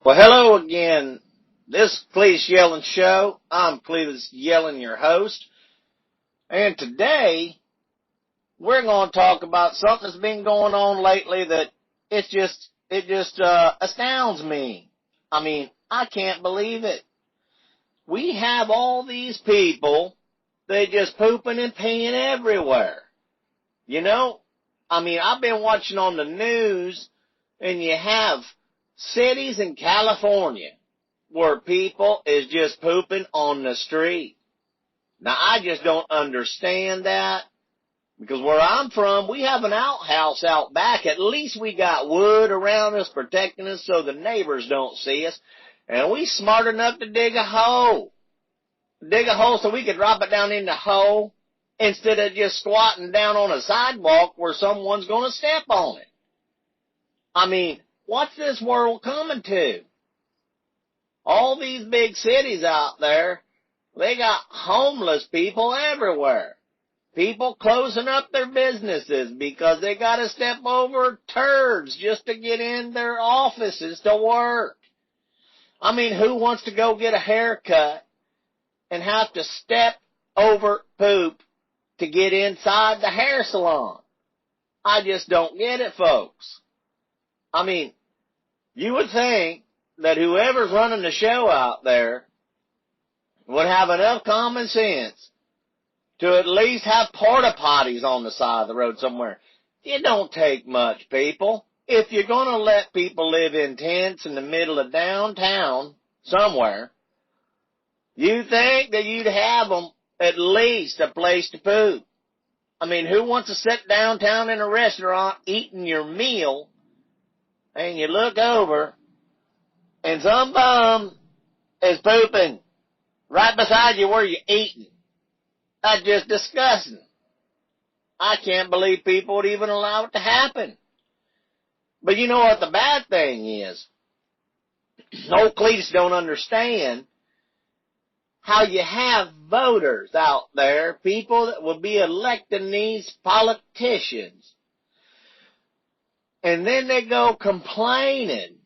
Well, hello again. This is Cletus Yellin Show. I'm Cletus Yellin, your host. And today, we're going to talk about something that's been going on lately that it just astounds me. I mean, I can't believe it. We have all these people, they just pooping and peeing everywhere. You know, I mean, I've been watching on the news, and you have cities in California where people is just pooping on the street. Now, I just don't understand that, because where I'm from, we have an outhouse out back. At least we got wood around us protecting us so the neighbors don't see us. And we smart enough to dig a hole. Dig a hole so we could drop it down in the hole instead of just squatting down on a sidewalk where someone's going to step on it. I mean, what's this world coming to? All these big cities out there, they got homeless people everywhere. People closing up their businesses because they got to step over turds just to get in their offices to work. I mean, who wants to go get a haircut and have to step over poop to get inside the hair salon? I just don't get it, folks. I mean, you would think that whoever's running the show out there would have enough common sense to at least have porta potties on the side of the road somewhere. It don't take much, people. If you're going to let people live in tents in the middle of downtown somewhere, you think that you'd have them at least a place to poop. I mean, who wants to sit downtown in a restaurant eating your meal, and you look over, and some bum is pooping right beside you where you're eating? That's just disgusting. I can't believe people would even allow it to happen. But you know what the bad thing is? Old Cletus don't understand how you have voters out there, people that will be electing these politicians, and then they go complaining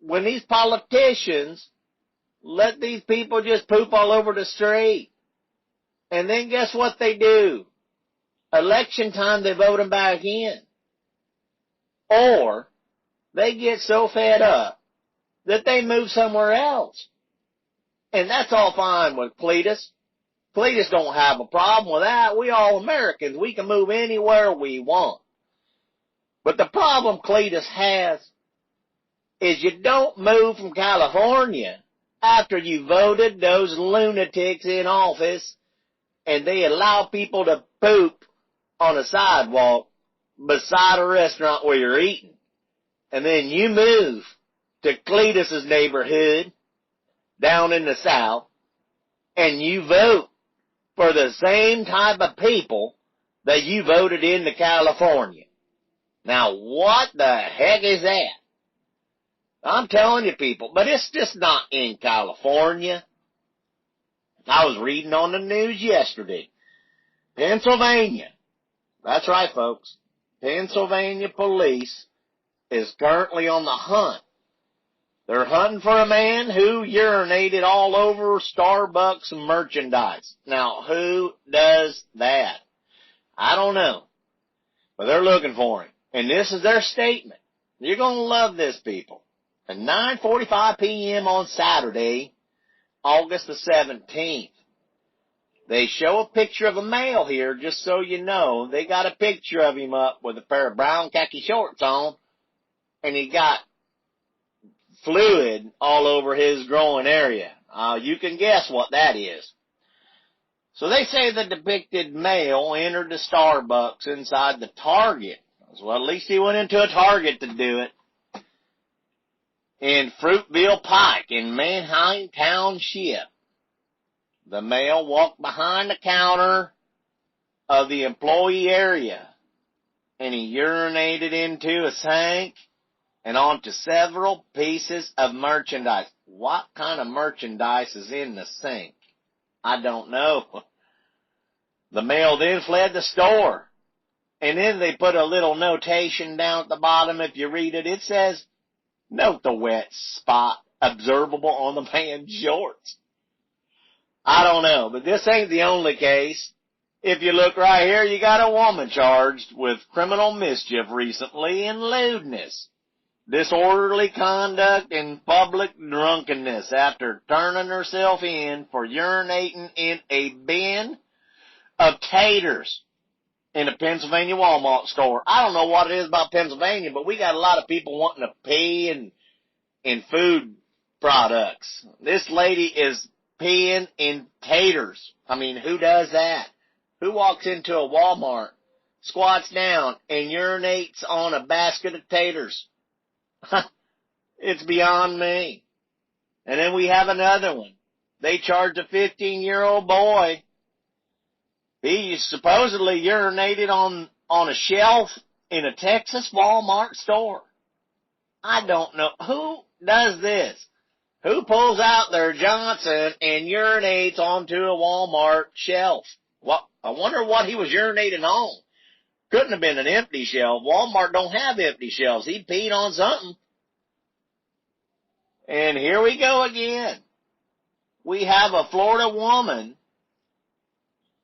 when these politicians let these people just poop all over the street. And then guess what they do? Election time, they vote them back in. Or they get so fed up that they move somewhere else. And that's all fine with Cletus. Cletus don't have a problem with that. We all Americans. We can move anywhere we want. But the problem Cletus has is you don't move from California after you voted those lunatics in office and they allow people to poop on a sidewalk beside a restaurant where you're eating. And then you move to Cletus's neighborhood down in the South and you vote for the same type of people that you voted into California. Now, what the heck is that? I'm telling you, people, but it's just not in California. I was reading on the news yesterday. Pennsylvania. That's right, folks. Pennsylvania police is currently on the hunt. They're hunting for a man who urinated all over Starbucks merchandise. Now, who does that? I don't know. But they're looking for him. And this is their statement. You're going to love this, people. At 9:45 p.m. on Saturday, August the 17th, they show a picture of a male here, just so you know. They got a picture of him up with a pair of brown khaki shorts on, and he got fluid all over his groin area. You can guess what that is. So they say the depicted male entered the Starbucks inside the Target. Well, at least he went into a Target to do it. In Fruitville Pike in Manheim Township. The male walked behind the counter of the employee area, and he urinated into a sink and onto several pieces of merchandise. What kind of merchandise is in the sink? I don't know. The male then fled the store, and then they put a little notation down at the bottom. If you read it, it says, Note the wet spot observable on the man's shorts. I don't know, but this ain't the only case. If you look right here, you got a woman charged with criminal mischief recently in lewdness, disorderly conduct, and public drunkenness after turning herself in for urinating in a bin of taters in a Pennsylvania Walmart store. I don't know what it is about Pennsylvania, but we got a lot of people wanting to pee in food products. This lady is peeing in taters. I mean, who does that? Who walks into a Walmart, squats down, and urinates on a basket of taters? It's beyond me. And then we have another one. They charged a 15-year-old boy. He supposedly urinated on a shelf in a Texas Walmart store. I don't know. Who does this? Who pulls out their Johnson and urinates onto a Walmart shelf? Well, I wonder what he was urinating on. Couldn't have been an empty shelf. Walmart don't have empty shelves. He peed on something. And here we go again. We have a Florida woman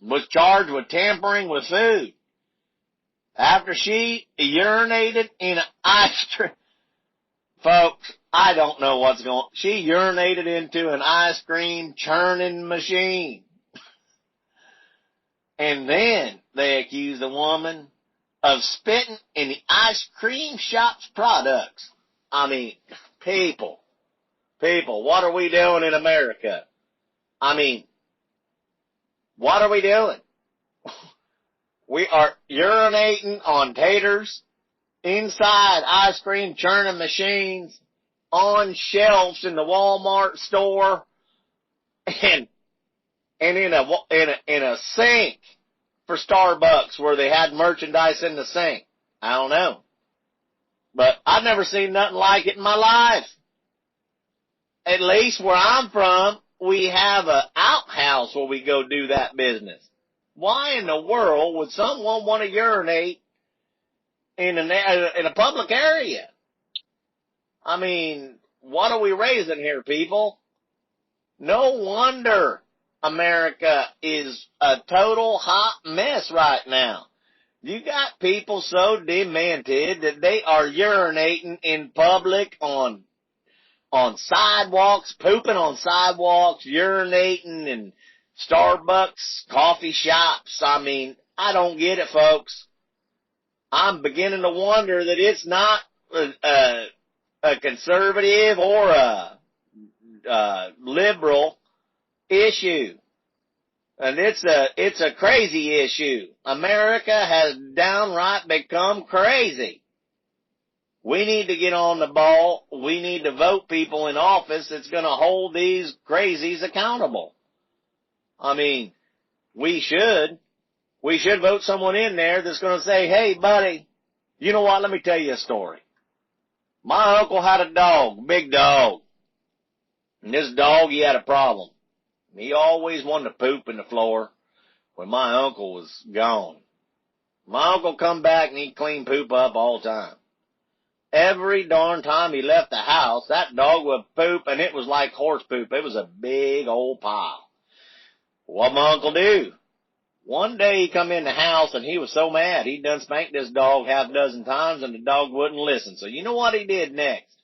was charged with tampering with food after she urinated in an ice cream. Folks, I don't know what's going on. She urinated into an ice cream churning machine. And then they accused the woman of spitting in the ice cream shop's products. I mean, people, what are we doing in America? I mean, what are we doing? We are urinating on taters inside ice cream churning machines on shelves in the Walmart store and in a sink for Starbucks where they had merchandise in the sink. I don't know. But I've never seen nothing like it in my life. At least where I'm from, we have an outhouse where we go do that business. Why in the world would someone want to urinate in a public area? I mean, what are we raising here, people? No wonder America is a total hot mess right now. You got people so demented that they are urinating in public on sidewalks, pooping on sidewalks, urinating in Starbucks, coffee shops. I mean, I don't get it, folks. I'm beginning to wonder that it's not a conservative or a liberal issue. And it's a crazy issue. America has downright become crazy. We need to get on the ball. We need to vote people in office that's going to hold these crazies accountable. I mean, we should vote someone in there that's going to say, hey, buddy, you know what? Let me tell you a story. My uncle had a dog, big dog. And this dog, he had a problem. He always wanted to poop in the floor when my uncle was gone. My uncle come back and he'd clean poop up all the time. Every darn time he left the house, that dog would poop, and it was like horse poop. It was a big old pile. What my uncle do? One day he come in the house, and he was so mad. He done spanked this dog half a dozen times, and the dog wouldn't listen. So you know what he did next?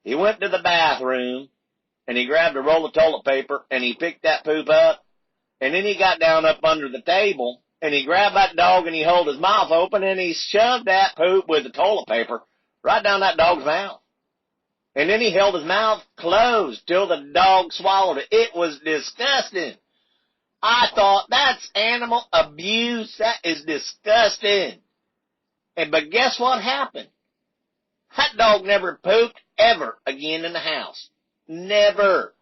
He went to the bathroom, and he grabbed a roll of toilet paper, and he picked that poop up, and then he got down up under the table, and he grabbed that dog, and he held his mouth open, and he shoved that poop with the toilet paper right down that dog's mouth. And then he held his mouth closed till the dog swallowed it. It was disgusting. I thought, that's animal abuse. That is disgusting. But guess what happened? That dog never pooped ever again in the house. Never.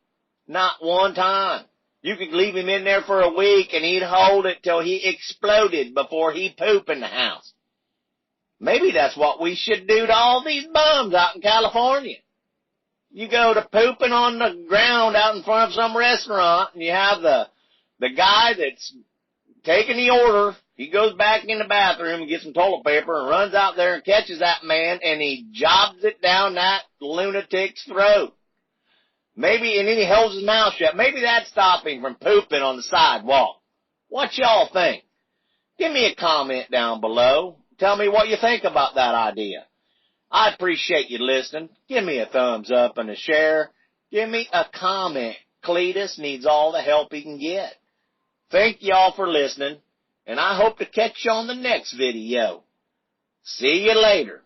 Not one time. You could leave him in there for a week and he'd hold it till he exploded before he pooped in the house. Maybe that's what we should do to all these bums out in California. You go to pooping on the ground out in front of some restaurant, and you have the guy that's taking the order, He goes back in the bathroom and gets some toilet paper and runs out there and catches that man, and he jobs it down that lunatic's throat. Maybe, and then he holds his mouth shut. Maybe that stopped him from pooping on the sidewalk. What y'all think? Give me a comment down below. Tell me what you think about that idea. I appreciate you listening. Give me a thumbs up and a share. Give me a comment. Cletus needs all the help he can get. Thank y'all for listening, and I hope to catch you on the next video. See you later.